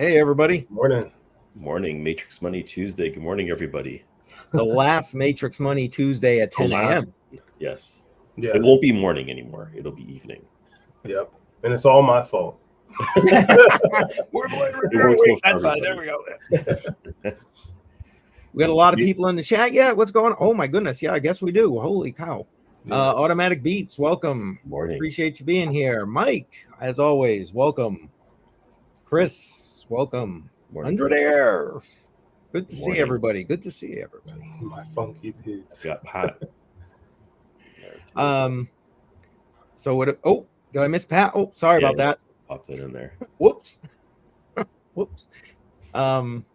Hey, everybody. Morning. Morning, Matrix Money Tuesday. Good morning, everybody. The last Matrix Money Tuesday at 10 a.m. Yes. Yes. It won't be morning anymore. It'll be evening. Yep. And it's all my fault. It works so far. There we go. We got a lot of people in the chat. Yeah, what's going on? Oh, my goodness. Yeah, I guess we do. Holy cow. Yeah. Automatic Beats, welcome. Morning. Appreciate you being here. Mike, as always, welcome. Chris, welcome. Morning. 100 Air. Good to Morning. see everybody. Good to see everybody. My funky dudes. Got Pat. So what? Oh, did I miss Pat? Oh, sorry about that. Popped it in there. Whoops. Whoops. Want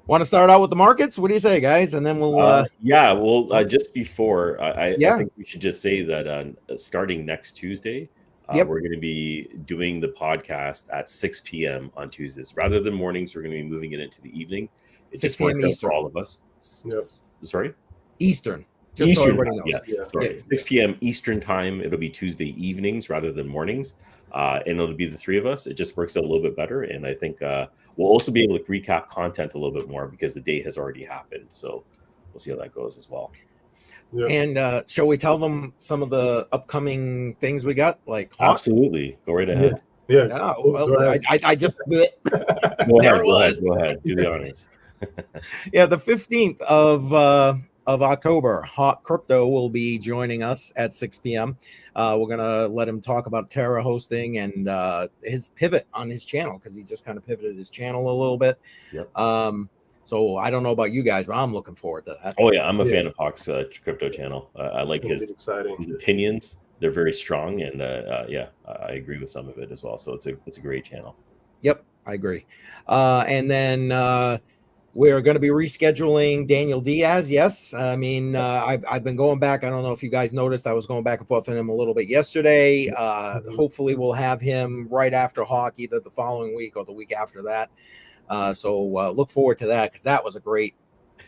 to start out with the markets? What do you say, guys? And then we'll. Just before I think we should just say that starting next Tuesday, we're going to be doing the podcast at 6 p.m. on Tuesdays rather than mornings. We're going to be moving it into the evening. It just works out for all of us. Yep. Sorry, Eastern. Just Eastern. So everybody knows. Yes. Yeah. Sorry. 6 p.m. Eastern time. It'll be Tuesday evenings rather than mornings. And it'll be the three of us. It just works out a little bit better. And I think we'll also be able to recap content a little bit more because the day has already happened. So we'll see how that goes as well. Yep. And shall we tell them some of the upcoming things we got? Like Absolutely. Go right ahead. Yeah. Yeah. Well, I just Go ahead. Do the honors. Yeah, the 15th of October, Hot Crypto will be joining us at 6 p.m. We're gonna let him talk about Terra hosting and his pivot on his channel because he just kind of pivoted his channel a little bit. Yep. So I don't know about you guys, but I'm looking forward to that. Oh yeah, I'm a fan of Hawk's crypto channel. I like his exciting. Opinions. They're very strong, and I agree with some of it as well. So it's a great channel. Yep, I agree. And then we're going to be rescheduling Daniel Diaz. Yes, I mean I've been going back. I don't know if you guys noticed. I was going back and forth with him a little bit yesterday. Hopefully, we'll have him right after Hawk, either the following week or the week after that. So look forward to that because that was a great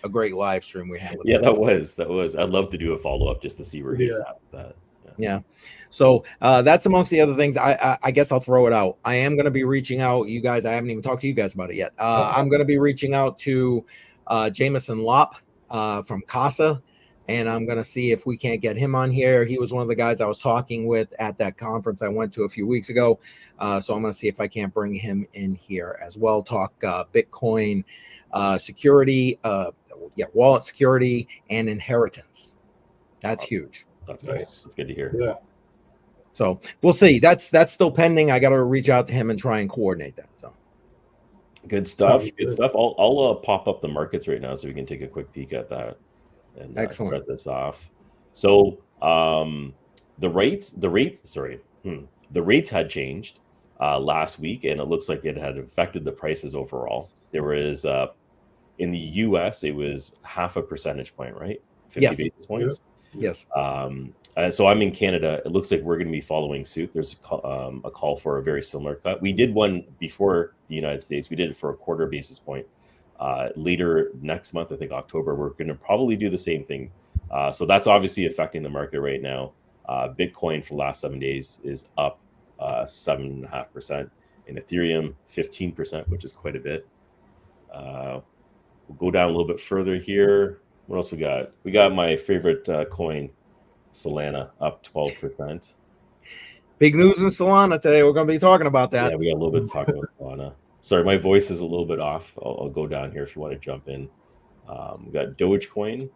live stream we had with him. That was. I'd love to do a follow up just to see where he's at with that. Yeah. So that's amongst the other things. I guess I'll throw it out. I am going to be reaching out. You guys, I haven't even talked to you guys about it yet. I'm going to be reaching out to Jameson Lopp from Casa, and I'm going to see if we can't get him on here. He was one of the guys I was talking with at that conference I went to a few weeks ago. So I'm going to see if I can't bring him in here as well. Talk Bitcoin security, wallet security, and inheritance. That's huge. That's nice. Nice. That's good to hear. Yeah. So we'll see. That's still pending. I got to reach out to him and try and coordinate that. So good stuff. Good stuff. I'll pop up the markets right now so we can take a quick peek at that and start this off. So the rates had changed last week, and it looks like it had affected the prices overall. There was in the US, it was 0.5 percentage point, right? 50 basis points. Yes. So I'm in Canada. It looks like we're going to be following suit. There's a call for a very similar cut. We did one before the United States. We did it for a 0.25 basis point. Later next month, I think October, we're going to probably do the same thing. So that's obviously affecting the market right now. Bitcoin for the last 7 days is up 7.5%. And Ethereum 15%, which is quite a bit. We'll go down a little bit further here. What else we got? We got my favorite coin, Solana, up 12%. Big news in Solana today. We're going to be talking about that. Yeah, we got a little bit to talk about Solana. Sorry, my voice is a little bit off. I'll go down here if you want to jump in. We got Dogecoin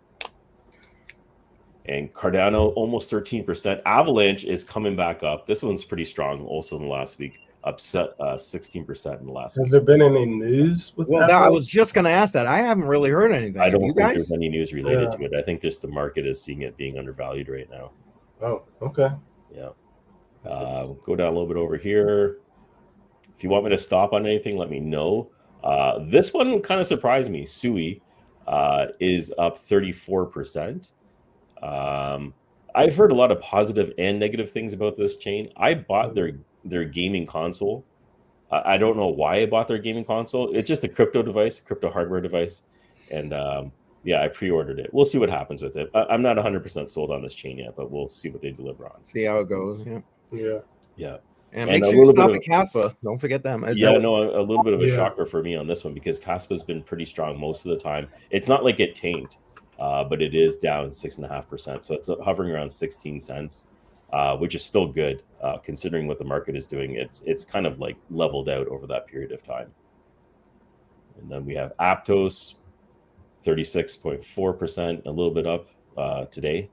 and Cardano, almost 13%. Avalanche is coming back up. This one's pretty strong also in the last week. Up 16% in the last week. Has there been any news with that? I was just going to ask that. I haven't really heard anything. I don't think there's any news related to it. I think just the market is seeing it being undervalued right now. Oh, okay. Yeah. Go down a little bit over here. If you want me to stop on anything, let me know. This one kind of surprised me. Sui is up 34%. I've heard a lot of positive and negative things about this chain. I bought their gaming console. I don't know why I bought their gaming console. It's just a crypto device, crypto hardware device. And I pre-ordered it. We'll see what happens with it. I'm not 100% sold on this chain yet, but we'll see what they deliver on. See how it goes. Yeah. Yeah. Yeah. And And make a sure you little bit stop of at Caspa. Don't forget them. Is yeah, that no, a little bit of a Yeah. shocker for me on this one because Caspa's been pretty strong most of the time. It's not like it tanked, but it is down 6.5%. So it's hovering around 16 cents, which is still good considering what the market is doing. It's kind of like leveled out over that period of time. And then we have Aptos, 36.4%, a little bit up today.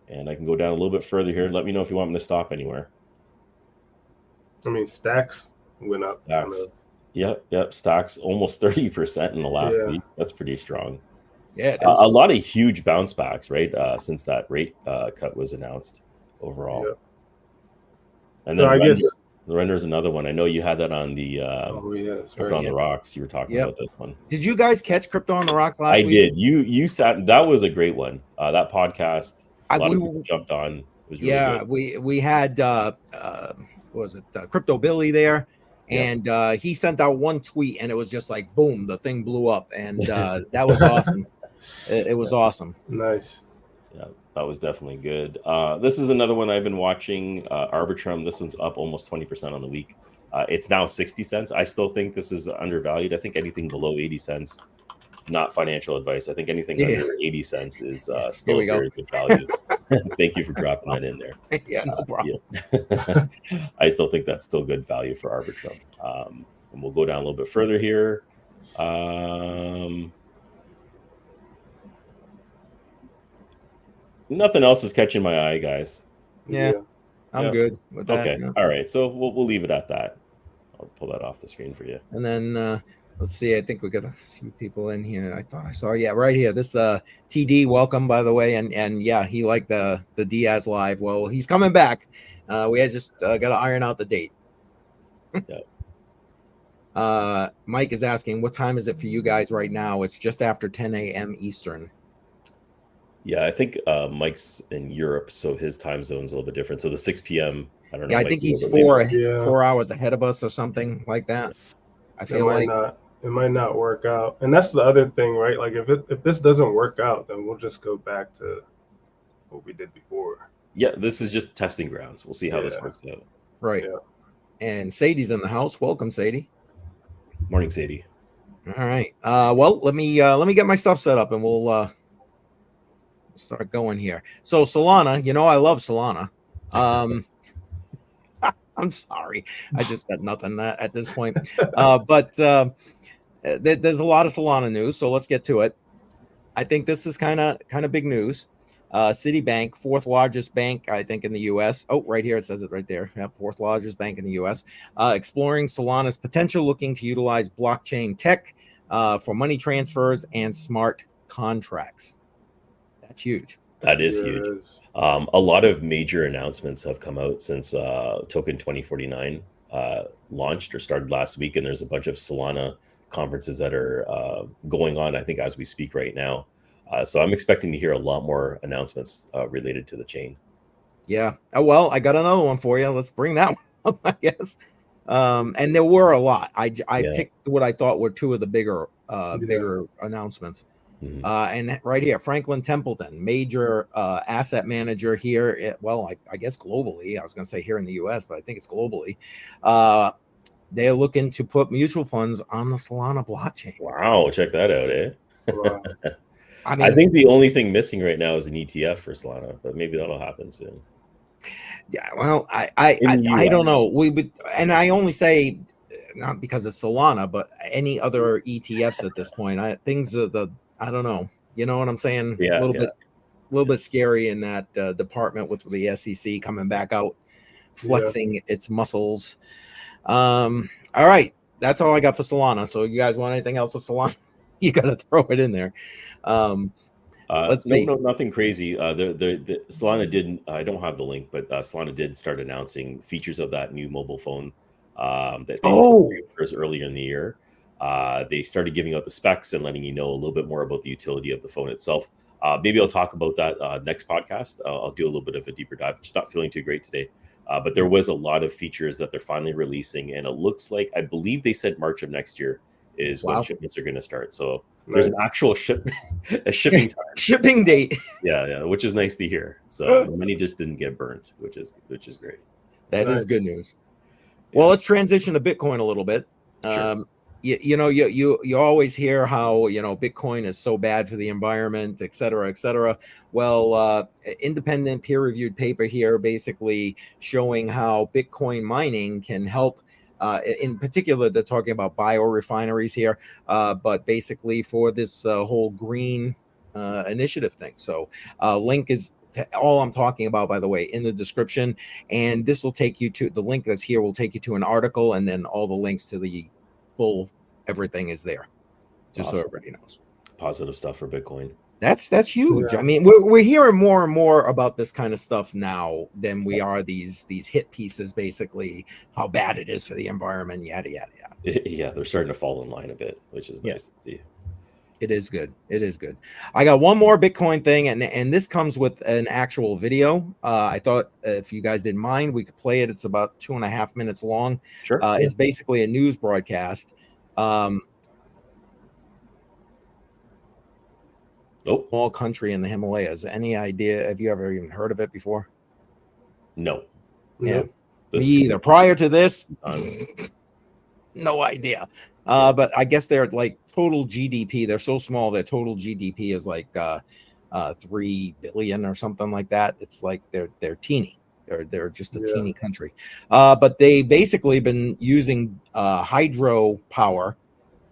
And I can go down a little bit further here. Let me know if you want me to stop anywhere. I mean, stacks went up. Stacks. Kind of. Yep. Stocks almost 30% in the last Yeah. week. That's pretty strong. Yeah, it is. A lot of huge bounce backs, right? Since that rate cut was announced overall. Yeah. And So then I guess Render's another one. I know you had that on the oh yeah, that's Crypto right. on the Rocks. You were talking about this one. Did you guys catch Crypto on the Rocks last I week? did. You sat. That was a great one. That podcast. A lot we of people jumped on. It was really Yeah, good. we had what was it Crypto Billy there, and he sent out one tweet, and it was just like boom, the thing blew up, and that was awesome. It was awesome. Nice. Yeah, that was definitely good. This is another one I've been watching. Arbitrum. This one's up almost 20% on the week. It's now 60 cents. I still think this is undervalued. I think anything below 80 cents, not financial advice. I think anything under 80 cents is still a very good value. Thank you for dropping that in there. Yeah, no problem. Yeah. I still think that's still good value for Arbitrum. And we'll go down a little bit further here. Nothing else is catching my eye, guys. Yeah. I'm good with that. Okay. Yeah. All right. So we'll leave it at that. I'll pull that off the screen for you. And then let's see. I think we got a few people in here. I thought I saw. Yeah, right here. This TD, welcome by the way. And yeah, he liked the Diaz live. Well, he's coming back. We had just got to iron out the date. Yeah. Mike is asking, what time is it for you guys right now? It's just after 10 a.m. Eastern. Yeah, I think Mike's in Europe, so his time zone's a little bit different. So the 6 p.m. I don't know. Yeah, I think he's maybe 4 hours ahead of us or something like that. I feel like it might not work out, and that's the other thing, right? Like if this doesn't work out, then we'll just go back to what we did before. Yeah, this is just testing grounds. We'll see how this works out. Right. Yeah. And Sadie's in the house. Welcome, Sadie. Morning, Sadie. All right. Well, let me get my stuff set up, and we'll start going here. So Solana, I love Solana. I'm sorry, I just got nothing at this point. But there's a lot of Solana news, so let's get to it. I think this is kind of big news. Citibank, fourth largest bank, I think, in the U.S. Oh, right here, it says it right there. Yeah, fourth largest bank in the U.S. Exploring Solana's potential, looking to utilize blockchain tech for money transfers and smart contracts. That's huge. That is huge. A lot of major announcements have come out since Token 2049 launched or started last week, and there's a bunch of Solana conferences that are going on, I think, as we speak right now. So I'm expecting to hear a lot more announcements related to the chain. Yeah. Oh, well, I got another one for you. Let's bring that one up, I guess. And there were a lot. I picked what I thought were two of the bigger announcements. Mm-hmm. And right here, Franklin Templeton, major asset manager here. I guess globally. I was going to say here in the U.S., but I think it's globally. They're looking to put mutual funds on the Solana blockchain. Wow, check that out, eh? Wow. I think the only thing missing right now is an ETF for Solana, but maybe that'll happen soon. Yeah, well, I don't know. And I only say not because it's Solana, but any other ETFs at this point. I don't know. You know what I'm saying? Yeah, a little bit scary in that department with the SEC coming back out, flexing its muscles. All right, that's all I got for Solana. So you guys want anything else with Solana? You got to throw it in there. Let's see. No, nothing crazy. The Solana didn't. I don't have the link, but Solana did start announcing features of that new mobile phone that they earlier in the year. They started giving out the specs and letting you know a little bit more about the utility of the phone itself. Maybe I'll talk about that next podcast. I'll do a little bit of a deeper dive. Just not feeling too great today. But there was a lot of features that they're finally releasing, and it looks like, I believe they said March of next year is when shipments are going to start. So there's an actual shipping time. Shipping date. Yeah, which is nice to hear. So money just didn't get burnt, which is great. That is good news. Well, let's transition to Bitcoin a little bit. Sure. You always hear how Bitcoin is so bad for the environment, et cetera, et cetera. Well, independent peer-reviewed paper here basically showing how Bitcoin mining can help. In particular, they're talking about biorefineries here, but basically for this whole green initiative thing. So link is all I'm talking about, by the way, in the description, and this will take you to the link that's here will take you to an article, and then all the links to the full everything is there, just Awesome. so everybody knows. Positive stuff for Bitcoin. That's huge. Yeah. I mean, we're hearing more and more about this kind of stuff now than we are these hit pieces, basically how bad it is for the environment, yada yada yada. Yeah, they're starting to fall in line a bit, which is nice to see. It is good. It is good. I got one more Bitcoin thing, and this comes with an actual video. I thought if you guys didn't mind, we could play it. It's about 2.5 minutes long. Sure. It's basically a news broadcast. Small country in the Himalayas. Any idea? Have you ever even heard of it before? No. Yeah. Me either. Prior to this, no idea. But I guess they're like total GDP. They're so small that total GDP is like 3 billion or something like that. It's like they're teeny. They're just a teeny country. But they basically been using hydro power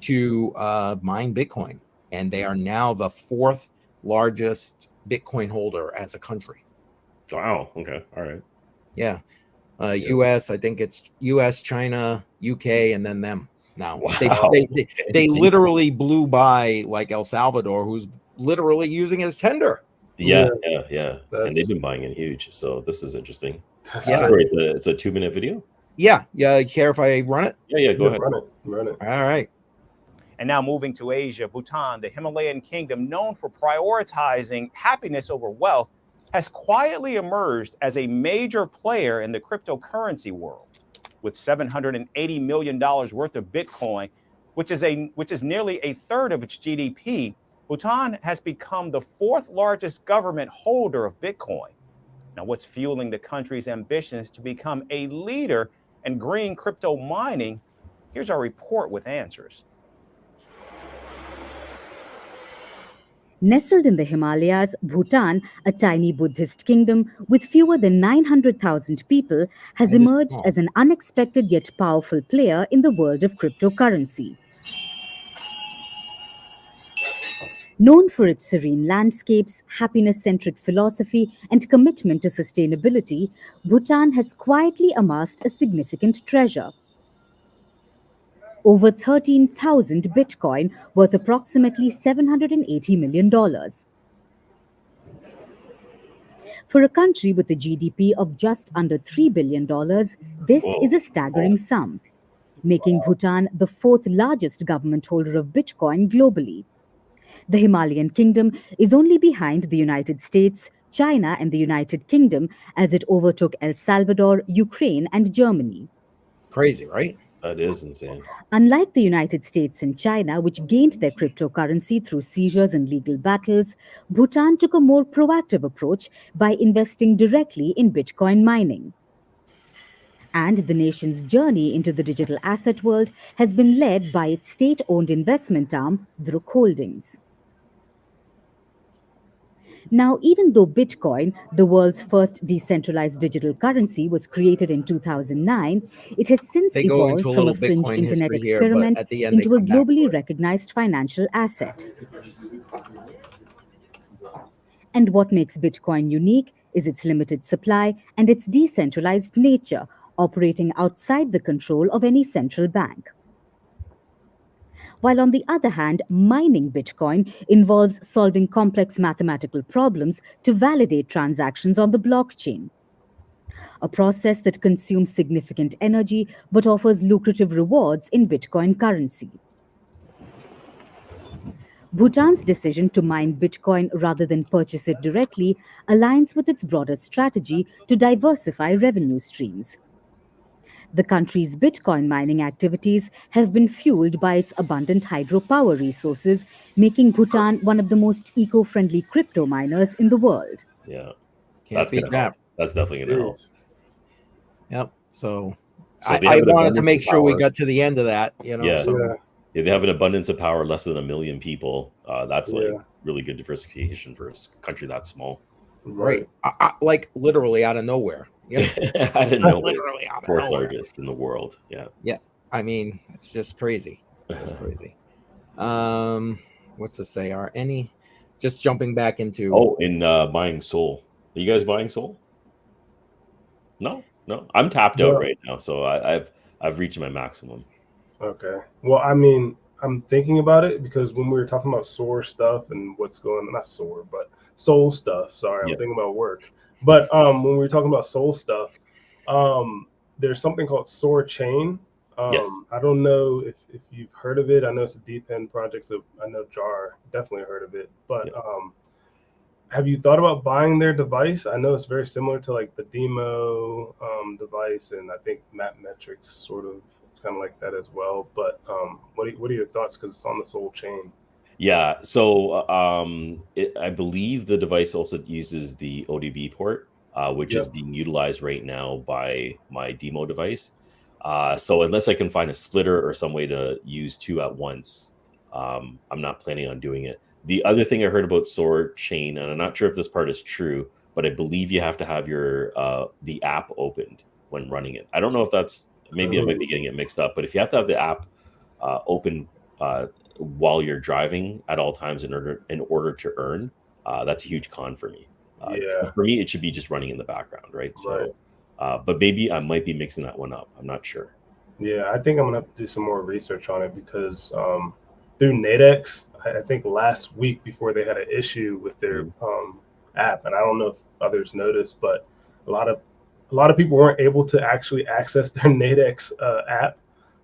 to mine Bitcoin, and they are now the 4th largest Bitcoin holder as a country. Wow. Okay. All right. Yeah. US, I think it's US, China, UK, and then them now. Wow. They literally blew by like El Salvador, who's literally using it as tender. Yeah. And they've been buying it huge. So this is interesting. Yeah. It's a 2-minute video. Yeah. Care if I run it? Yeah. Go ahead. Run it. All right. And now moving to Asia, Bhutan, the Himalayan kingdom known for prioritizing happiness over wealth, has quietly emerged as a major player in the cryptocurrency world. With $780 million worth of Bitcoin, which is nearly a third of its GDP, Bhutan has become the 4th largest government holder of Bitcoin. Now, what's fueling the country's ambitions to become a leader in green crypto mining? Here's our report with answers. Nestled in the Himalayas, Bhutan, a tiny Buddhist kingdom with fewer than 900,000 people, has emerged as an unexpected yet powerful player in the world of cryptocurrency. Known for its serene landscapes, happiness-centric philosophy, and commitment to sustainability, Bhutan has quietly amassed a significant treasure. Over 13,000 Bitcoin, worth approximately $780 million. For a country with a GDP of just under $3 billion, this is a staggering sum, making Bhutan the 4th largest government holder of Bitcoin globally. The Himalayan kingdom is only behind the United States, China, and the United Kingdom as it overtook El Salvador, Ukraine, and Germany. Crazy, right? That is insane. Unlike the United States and China, which gained their cryptocurrency through seizures and legal battles, Bhutan took a more proactive approach by investing directly in Bitcoin mining. And the nation's journey into the digital asset world has been led by its state-owned investment arm, Druk Holdings. Now, even though Bitcoin, the world's first decentralized digital currency, was created in 2009, it has since evolved from a fringe internet experiment into a globally recognized financial asset. And what makes Bitcoin unique is its limited supply and its decentralized nature, operating outside the control of any central bank. While on the other hand, mining Bitcoin involves solving complex mathematical problems to validate transactions on the blockchain. A process that consumes significant energy but offers lucrative rewards in Bitcoin currency. Bhutan's decision to mine Bitcoin rather than purchase it directly aligns with its broader strategy to diversify revenue streams. The country's Bitcoin mining activities have been fueled by its abundant hydropower resources, making Bhutan one of the most eco-friendly crypto miners in the world. Yeah, that's gonna help. That's definitely gonna help. Yep. So So they I have an wanted to abundance make of sure we power. got to the end of that, you know. Yeah. So Yeah. If they have an abundance of power, less than 1 million people. That's like Yeah. really good diversification for a country that small. right, like literally out of nowhere. You know? I didn't know. Literally out of Fourth nowhere. largest in the world. Yeah. Yeah, I mean, it's just crazy. It's crazy. What's to say? Are any just jumping back into? Oh, in buying Sol. Are you guys buying Sol? No. I'm tapped out Well, right now, so I've reached my maximum. okay. Well, I mean, I'm thinking about it because when we were talking about SOAR stuff and what's going on, not SOAR, but soul stuff. Sorry, Yeah. I'm thinking about work. But when we were talking about soul stuff, there's something called SOAR Chain. Yes. I don't know if you've heard of it. I know it's a deep end project, so I know Jar definitely heard of it. But have you thought about buying their device? I know it's very similar to like the Demo device, and I think Mapmetrics sort of it's kind of like that as well. But what are your thoughts? Because it's on the Soul chain. Yeah. So I believe the device also uses the ODB port, which is being utilized right now by my Demo device. So unless I can find a splitter or some way to use two at once, I'm not planning on doing it. The other thing I heard about Sword Chain, and I'm not sure if this part is true, but I believe you have to have your the app opened when running it. I don't know if that's maybe I might be getting it mixed up, but if you have to have the app open while you're driving at all times in order to earn, that's a huge con for me. For me, it should be just running in the background, right? So, but maybe I might be mixing that one up. I'm not sure. Yeah, I think I'm gonna have to do some more research on it because through Nadex, I think last week before they had an issue with their app, and I don't know if others noticed, but a lot of people weren't able to actually access their Nadex app,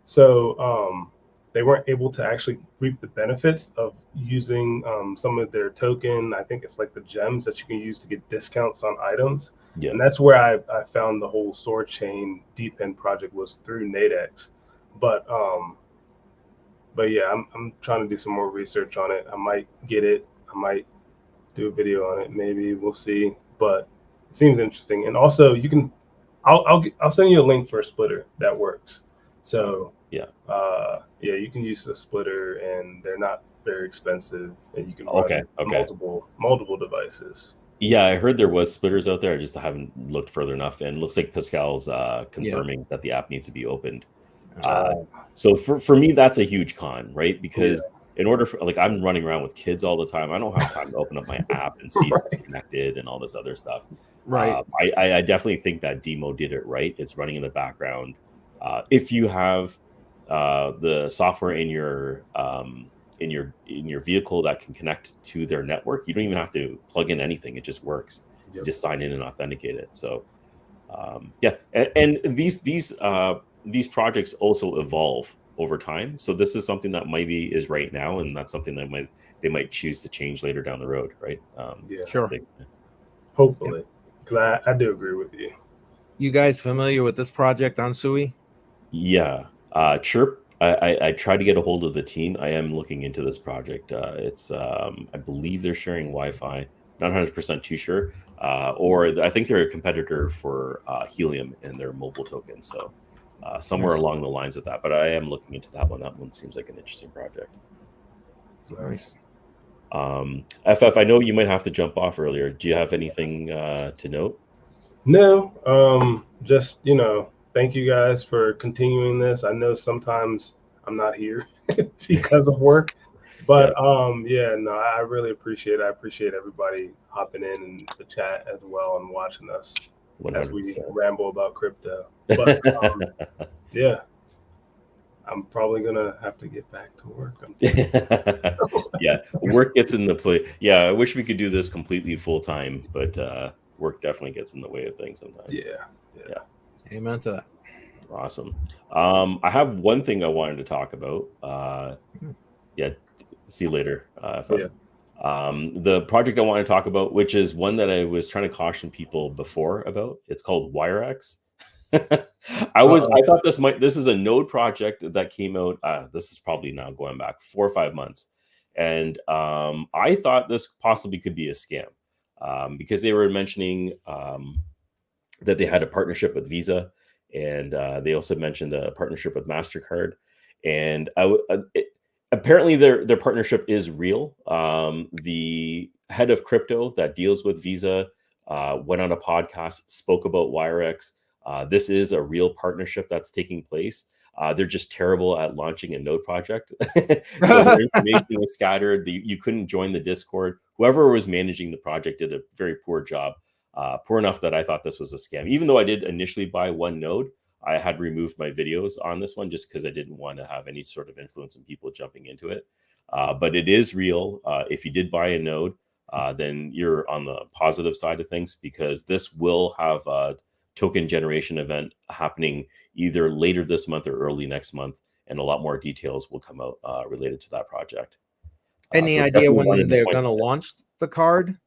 so they weren't able to actually reap the benefits of using some of their token. I think it's like the gems that you can use to get discounts on items. Yeah. And that's where I found the whole Sword Chain Deep End project was through Nadex. But yeah, I'm trying to do some more research on it. I might get it. I might do a video on it. Maybe we'll see. But it seems interesting. And also, you can. I'll send you a link for a splitter that works. So yeah, you can use a splitter, and they're not very expensive, and you can run multiple devices. Yeah, I heard there was splitters out there. I just haven't looked further enough, and it looks like Pascal's confirming that the app needs to be opened. So for me, that's a huge con, right? Because in order for I'm running around with kids all the time, I don't have time to open up my app and see if it's connected and all this other stuff. Right. I definitely think that Demo did it right. It's running in the background. If you have the software in your vehicle that can connect to their network, you don't even have to plug in anything. It just works. You just sign in and authenticate it. So and these projects also evolve over time. So this is something that maybe is right now, and that's something that they might choose to change later down the road, right? Sure. Hopefully, because I do agree with you. You guys familiar with this project on Sui? Yeah. Chirp. I tried to get a hold of the team. I am looking into this project. It's I believe they're sharing Wi-Fi. Not 100% too sure. Or I think they're a competitor for Helium and their mobile token. So somewhere along the lines of that. But I am looking into that one. That one seems like an interesting project. Nice. FF, I know you might have to jump off earlier. Do you have anything to note? No. Just thank you guys for continuing this. I know sometimes I'm not here because of work, but I really appreciate it. I appreciate everybody hopping in the chat as well and watching us 100%. As we ramble about crypto. But I'm probably gonna have to get back to work. Yeah, work gets in the play. Yeah, I wish we could do this completely full time, but work definitely gets in the way of things sometimes. Yeah. Amen to that. Awesome. I have one thing I wanted to talk about. See you later. The project I want to talk about, which is one that I was trying to caution people before about. It's called WireX. I thought this is a node project that came out. This is probably now going back 4 or 5 months, and I thought this possibly could be a scam because they were mentioning that they had a partnership with Visa, and they also mentioned a partnership with MasterCard. And apparently their partnership is real. The head of crypto that deals with Visa went on a podcast, spoke about WireX. This is a real partnership that's taking place. They're just terrible at launching a node project. So their information was scattered. You couldn't join the Discord. Whoever was managing the project did a very poor job. Poor enough that I thought this was a scam. Even though I did initially buy one node, I had removed my videos on this one just because I didn't want to have any sort of influence in people jumping into it. But it is real. If you did buy a node, then you're on the positive side of things, because this will have a token generation event happening either later this month or early next month, and a lot more details will come out related to that project. Any So idea definitely when wanted to they're point going to that. launch the card?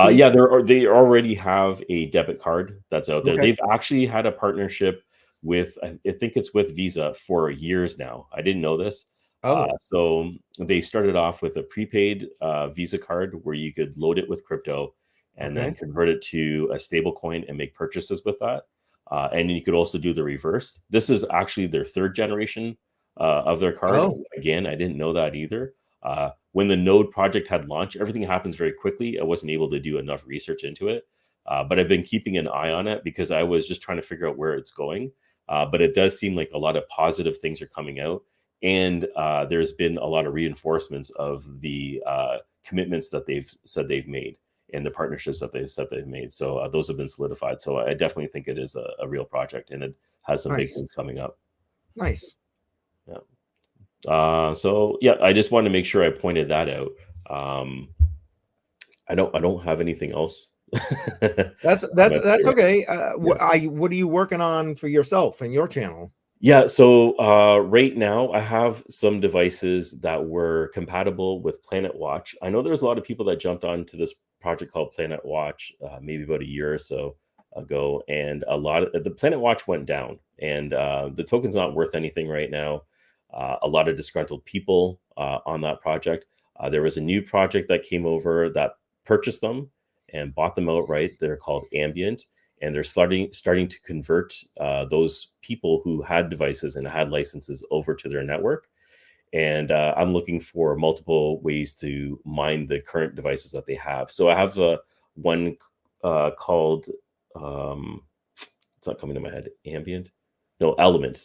Yeah, they already have a debit card that's out there. Okay. They've actually had a partnership with, I think it's with Visa for years now. I didn't know this. Oh, So they started off with a prepaid Visa card where you could load it with crypto and then Okay. convert it to a stable coin and make purchases with that. And you could also do the reverse. This is actually their third generation of their card. Oh. Again, I didn't know that either. When the node project had launched, everything happens very quickly. I wasn't able to do enough research into it, but I've been keeping an eye on it because I was just trying to figure out where it's going. But it does seem like a lot of positive things are coming out, and there's been a lot of reinforcements of the commitments that they've said they've made and the partnerships that they've said they've made. So those have been solidified. So I definitely think it is a real project, and it has some big Nice. things coming up. Nice. So yeah, I just wanted to make sure I pointed that out. I don't have anything else. That's okay. What are you working on for yourself and your channel? Yeah, so right now I have some devices that were compatible with Planet Watch. I know there's a lot of people that jumped onto this project called Planet Watch maybe about a year or so ago, and a lot of the Planet Watch went down, and the token's not worth anything right now. A lot of disgruntled people on that project. There was a new project that came over that purchased them and bought them outright. They're called Ambient, and they're starting to convert those people who had devices and had licenses over to their network. And I'm looking for multiple ways to mine the current devices that they have. So I have one called, it's not coming to my head, Ambient. No, Element,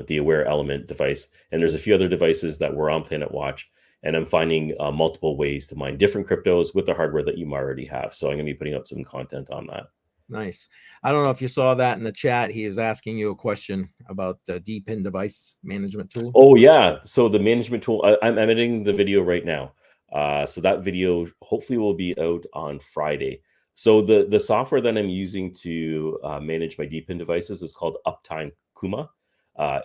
the Aware Element device. And there's a few other devices that were on Planet Watch. And I'm finding multiple ways to mine different cryptos with the hardware that you might already have. So I'm going to be putting out some content on that. Nice. I don't know if you saw that in the chat. He is asking you a question about the DPIN device management tool. Oh, yeah. So the management tool, I'm editing the video right now. So that video hopefully will be out on Friday. So the software that I'm using to manage my DPIN devices is called Uptime Kuma.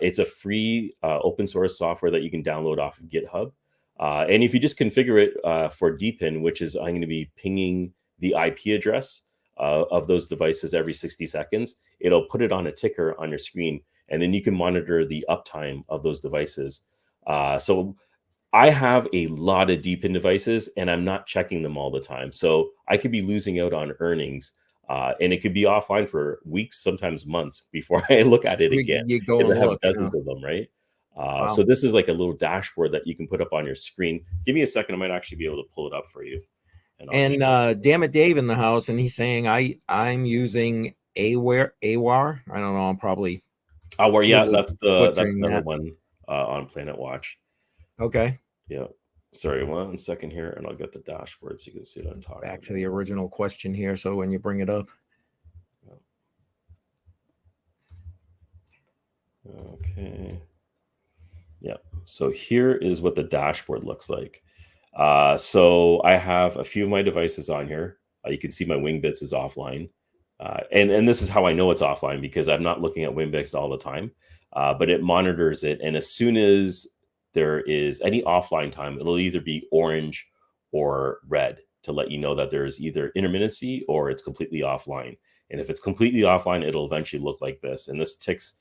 It's a free open source software that you can download off of GitHub. And if you just configure it for DPIN, which is I'm going to be pinging the IP address of those devices every 60 seconds, it'll put it on a ticker on your screen, and then you can monitor the uptime of those devices. So I have a lot of DPIN devices, and I'm not checking them all the time. So I could be losing out on earnings, and it could be offline for weeks, sometimes months before I look at it again. You go Because I and have look. dozens of them, right? Wow. So this is like a little dashboard that you can put up on your screen. Give me a second. I might actually be able to pull it up for you. And damn it, Dave in the house, and he's saying I'm using AWAR. I don't know. I'm probably. Oh, well, yeah, that's another that one on Planet Watch. Okay. Yeah. Sorry, 1 second here, and I'll get the dashboard so you can see what I'm talking about. Back to the original question here. So when you bring it up. Okay. Yeah. So here is what the dashboard looks like. So I have a few of my devices on here. You can see my WingBits is offline. And this is how I know it's offline, because I'm not looking at WingBits all the time. But it monitors it. And as soon as there is any offline time, it'll either be orange or red to let you know that there's either intermittency or it's completely offline. And if it's completely offline, it'll eventually look like this. And this ticks.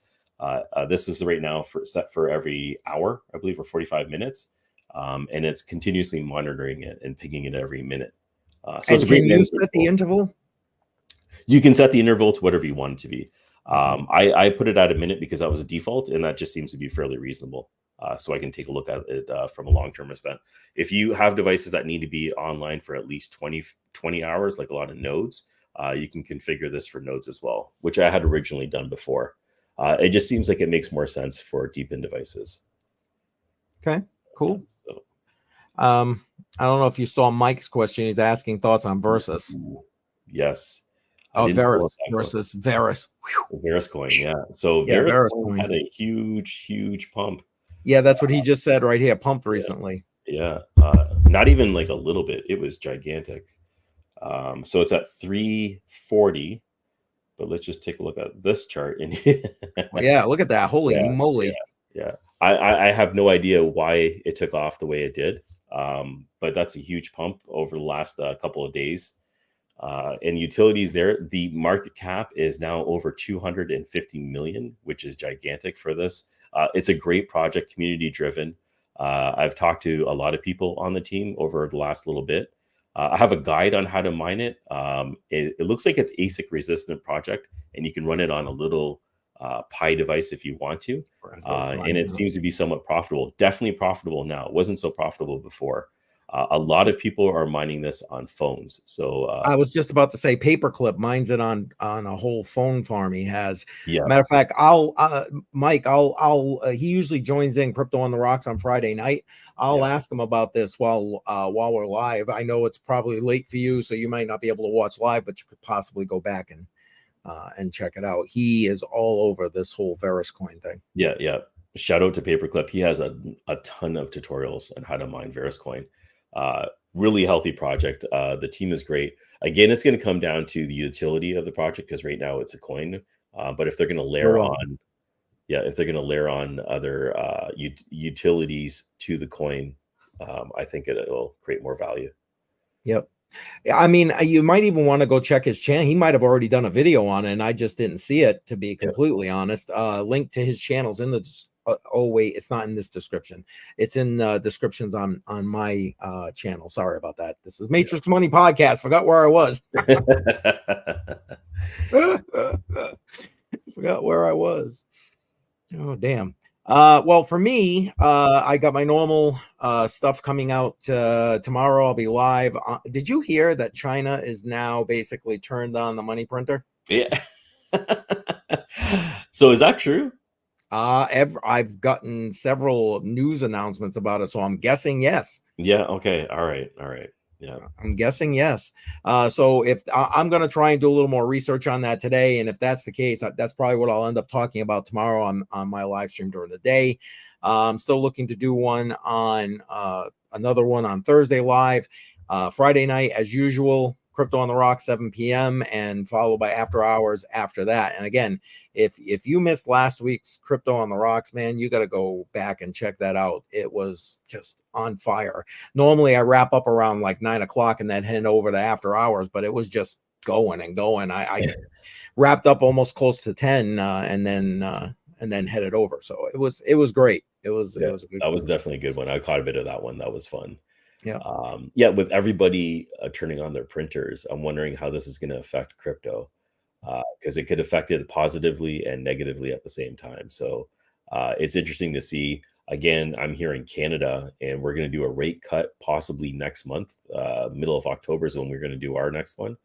This is right now set for every hour, I believe, or 45 minutes. And it's continuously monitoring it and pinging it every minute. So it's a great. Can you set the interval? You can set the interval to whatever you want it to be. I put it at a minute because that was a default, and that just seems to be fairly reasonable. So I can take a look at it from a long-term event. If you have devices that need to be online for at least 20 hours, like a lot of nodes, you can configure this for nodes as well, which I had originally done before. It just seems like it makes more sense for deep in devices. Okay, cool. So, I don't know if you saw Mike's question. He's asking thoughts on Versus. yes. Oh, versus Verus. Verus coin, yeah. So Yeah, Verus Verus coin coin. had a huge pump. Yeah, that's what he just said right here. Pumped recently. Yeah, not even like a little bit. It was gigantic. So it's at 340. But let's just take a look at this chart. Yeah, look at that. Holy moly. Yeah. I have no idea why it took off the way it did. But that's a huge pump over the last couple of days. And utilities there, the market cap is now over 250 million, which is gigantic for this. It's a great project, community driven. I've talked to a lot of people on the team over the last little bit. I have a guide on how to mine it. It looks like it's ASIC resistant project, and you can run it on a little Pi device if you want to. And it seems to be somewhat profitable. Definitely profitable now. It wasn't so profitable before. A lot of people are mining this on phones. So I was just about to say Paperclip mines it on a whole phone farm he has. Yeah. Matter of fact, Mike, he usually joins in Crypto on the Rocks on Friday night. I'll ask him about this while we're live. I know it's probably late for you, so you might not be able to watch live, but you could possibly go back and check it out. He is all over this whole Verus coin thing. Yeah. Shout out to Paperclip. He has a ton of tutorials on how to mine Verus coin. Really healthy project. The team is great. Again, it's going to come down to the utility of the project because right now it's a coin. But if they're going to layer on other utilities to the coin, I think it'll create more value. Yep. I mean, you might even want to go check his channel. He might have already done a video on it, and I just didn't see it, to be completely honest. Link to his channels in the oh wait, it's not in this description. It's in descriptions on my channel. Sorry about that. This is Matrix Money Podcast. Forgot where I was. Forgot where I was. Oh damn. Well, for me, I got my normal stuff coming out tomorrow. I'll be live. Did you hear that China is now basically turned on the money printer? Yeah. So is that true? I've gotten several news announcements about it, so I'm guessing yes. Yeah. Okay. All right. Yeah, I'm guessing yes. So if I'm going to try and do a little more research on that today, and if that's the case, that's probably what I'll end up talking about tomorrow on my live stream during the day. I'm still looking to do one on another one on Thursday live, Friday night as usual. Crypto on the Rocks 7 p.m. and followed by after hours after that. And again, if you missed last week's Crypto on the Rocks, man, you got to go back and check that out. It was just on fire. Normally I wrap up around like 9 o'clock and then head over to after hours, but it was just going and going. I wrapped up almost close to 10 and then headed over. So it was great. It was a good that was definitely a good one. I caught a bit of that one. That was fun. Yeah. With everybody turning on their printers, I'm wondering how this is going to affect crypto, because it could affect it positively and negatively at the same time. So it's interesting to see. Again, I'm here in Canada, and we're going to do a rate cut possibly next month. Middle of October is when we're going to do our next one.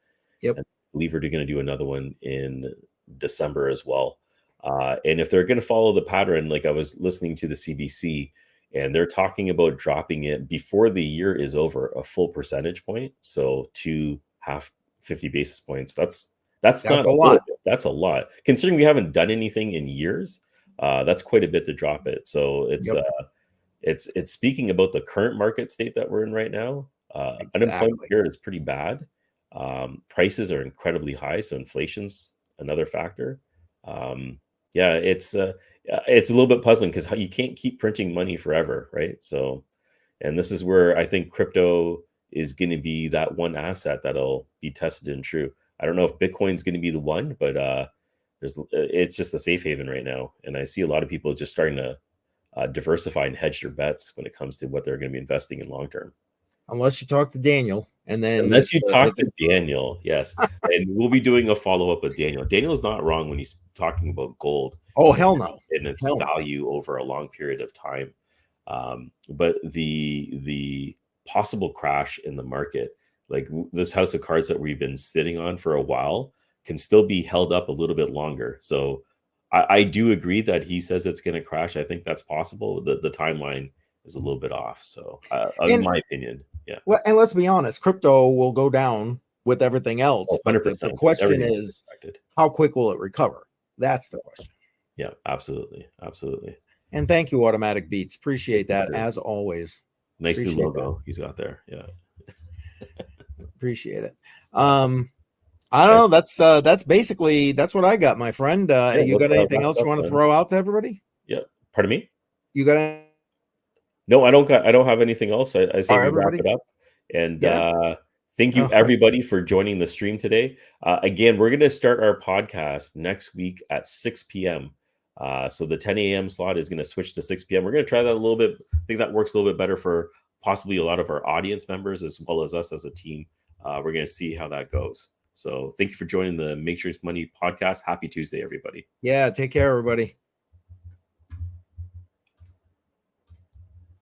Yep. And I believe we're going to do another one in December as well. And if they're going to follow the pattern, like I was listening to the CBC, and they're talking about dropping it before the year is over a full percentage point. So 50 basis points. That's not a lot. That's a lot. Considering we haven't done anything in years, that's quite a bit to drop it. So it's speaking about the current market state that we're in right now. Unemployment here is pretty bad. Prices are incredibly high. So inflation's another factor. It's a little bit puzzling because you can't keep printing money forever, right? So, and this is where I think crypto is going to be that one asset that'll be tested and true. I don't know if Bitcoin's going to be the one, but it's just a safe haven right now. And I see a lot of people just starting to diversify and hedge their bets when it comes to what they're going to be investing in long term. unless you talk to Daniel, and then unless you talk to Daniel, yes, and we'll be doing a follow-up with Daniel. Daniel's not wrong when he's talking about gold. Oh, hell no. And its value over a long period of time. But the possible crash in the market, like this house of cards that we've been sitting on for a while, can still be held up a little bit longer. So I do agree that he says it's going to crash. I think that's possible. The timeline is a little bit off. So in my opinion, yeah. And let's be honest, crypto will go down with everything else. Oh, but the question is, how quick will it recover? That's the question. Yeah, absolutely. Absolutely. And thank you, Automatic Beats. Appreciate that as always. Nice new logo he's got there. Yeah. Appreciate it. I don't know. That's basically what I got, my friend. You got anything else you want to throw out to everybody? Yeah. Pardon me? You got No, I don't have anything else. I say we wrap it up. And thank you everybody for joining the stream today. Again, we're going to start our podcast next week at 6 p.m. So the 10 a.m. slot is going to switch to 6 p.m. We're going to try that a little bit. I think that works a little bit better for possibly a lot of our audience members as well as us as a team. We're going to see how that goes. So thank you for joining the Matrix Money podcast. Happy Tuesday, everybody. Yeah, take care, everybody.